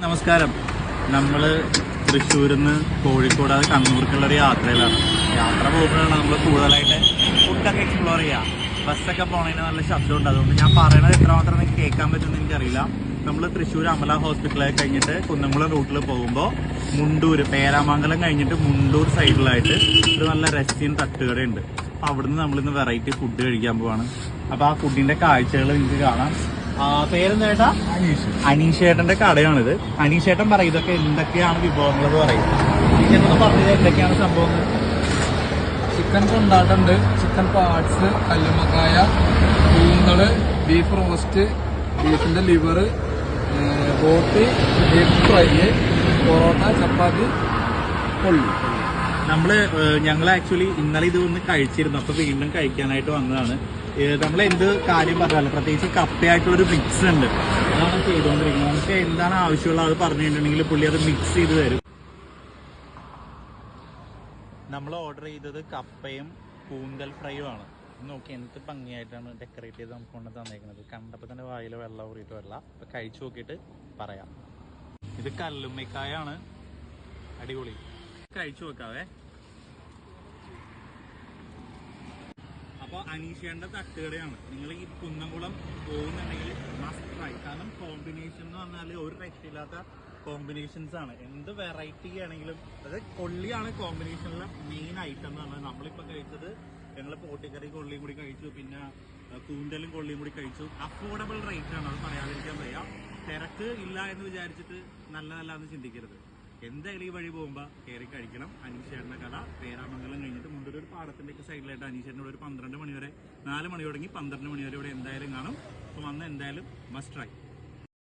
നമസ്കാരം. നമ്മള് തൃശ്ശൂരിൽ നിന്ന് കോഴിക്കോട് അത് കണ്ണൂർക്കുള്ള ഒരു യാത്രയിലാണ്. യാത്ര പോകുമ്പോഴാണ് നമ്മൾ കൂടുതലായിട്ട് ഫുഡൊക്കെ എക്സ്പ്ലോർ ചെയ്യുക. ബസ്സൊക്കെ പോണതിന് നല്ല ശബ്ദമുണ്ട്. അതുകൊണ്ട് ഞാൻ പറയണത് എത്രമാത്രം നിങ്ങൾക്ക് കേൾക്കാൻ പറ്റുമെന്ന് എനിക്കറിയില്ല. നമ്മൾ തൃശ്ശൂർ അമല ഹോസ്പിറ്റലൊക്കെ കഴിഞ്ഞിട്ട് കുന്നംകുളം റൂട്ടിൽ പോകുമ്പോൾ മുണ്ടൂർ പേരാമംഗലം കഴിഞ്ഞിട്ട് മുണ്ടൂർ സൈഡിലായിട്ട് ഒരു നല്ല റെസ്റ്റീൻ തട്ടുകടയുണ്ട്. അപ്പോൾ അവിടുന്ന് നമ്മളിന്ന് വെറൈറ്റി ഫുഡ് കഴിക്കാൻ പോവാണ്. അപ്പോൾ ആ ഫുഡിന്റെ കാഴ്ചകൾ നിങ്ങൾക്ക് കാണാം. പേരെന്താ ചേട്ടാ? അനീഷേട്ടന്റെ കടയാണിത്. അനീഷേട്ടൻ പറയും ഇതൊക്കെ എന്തൊക്കെയാണ് വിഭവങ്ങൾ പറയും. അനീഷേട്ടൻ പറഞ്ഞത് എന്തൊക്കെയാണ് സംഭവങ്ങൾ? ചിക്കൻ കൊണ്ടാട്ടുണ്ട്, ചിക്കൻ പാർട്സ്, കല്ലുമ്മക്കായ, കൂന്തള്, ബീഫ് റോസ്റ്റ്, ബീഫിന്റെ ലിവർ, ബോട്ടി, ബീഫ് ഫ്രൈ, പൊറോട്ട, ചപ്പാത്തി, കൊള്ളി. ഞങ്ങൾ ആക്ച്വലി ഇന്നലെ ഇത് ഒന്ന് കഴിച്ചിരുന്നു. അപ്പൊ വീണ്ടും കഴിക്കാനായിട്ട് വന്നതാണ്. നമ്മൾ എന്ത് കാര്യം പറഞ്ഞാലും പ്രത്യേകിച്ച് കപ്പയായിട്ടുള്ളൊരു മിക്സ് ഉണ്ട്, അതാണ് ചെയ്തുകൊണ്ടിരിക്കുന്നത്. നമുക്ക് എന്താണ് ആവശ്യമുള്ളത് അത് പറഞ്ഞിട്ടുണ്ടെങ്കിൽ പുള്ളി അത് മിക്സ് ചെയ്ത് തരും. നമ്മൾ ഓർഡർ ചെയ്തത് കപ്പയും കൂന്തൽ ഫ്രൈയും ആണ്. നോക്കി എന്ത് ഭംഗിയായിട്ടാണ് ഡെക്കറേറ്റ് ചെയ്ത് നമുക്ക് കൊണ്ട് തന്നേക്കുന്നത്. കണ്ടപ്പോൾ തന്നെ വായിൽ വെള്ളം ഊറിയിട്ട് വരില്ല. അപ്പൊ കഴിച്ചു നോക്കിയിട്ട് പറയാം. ഇത് കല്ലുമ്മക്കായാണ്, അടിപൊളി. കഴിച്ചു നോക്കാവേ. അപ്പോൾ അനീഷേന്റെ തട്ടുകടയാണ്. നിങ്ങൾ ഈ കുന്നംകുളം പോകുന്നുണ്ടെങ്കിൽ മസ്റ്റ് ട്രൈ. കാരണം കോമ്പിനേഷൻ എന്ന് പറഞ്ഞാൽ ഒരു രക്ഷയില്ലാത്ത കോമ്പിനേഷൻസ് ആണ്. എന്ത് വെറൈറ്റി ആണെങ്കിലും അത് കൊള്ളിയാണ് കോമ്പിനേഷനിലെ മെയിൻ ഐറ്റം എന്ന് പറഞ്ഞാൽ. നമ്മളിപ്പോൾ കഴിച്ചത് ഞങ്ങൾ പോട്ടിക്കറി കൊള്ളിയും കൂടി കഴിച്ചു, പിന്നെ കൂന്തലും കൊള്ളിയും കൂടി കഴിച്ചു. അഫോർഡബിൾ റേറ്റ് ആണ്, അത് പറയാതിരിക്കാൻ വയ്യ. തിരക്ക് ഇല്ല എന്ന് വിചാരിച്ചിട്ട് നല്ലതല്ലാന്ന് ചിന്തിക്കരുത്. എന്തായാലും ഈ വഴി പോകുമ്പോൾ കയറി കഴിക്കണം. അനീഷേട്ടൻ്റെ കട പേരാമംഗലം കഴിഞ്ഞിട്ട് മുണ്ടൊരു പാടത്തിൻ്റെ ഒക്കെ സൈഡിലായിട്ട് അനീഷേട്ടനോട് ഒരു 12 മണി വരെ, 4 മണി തുടങ്ങി 12 മണി വരെ ഇവിടെ എന്തായാലും കാണും. അപ്പോൾ വന്ന് എന്തായാലും മസ്റ്റ് ട്രൈ.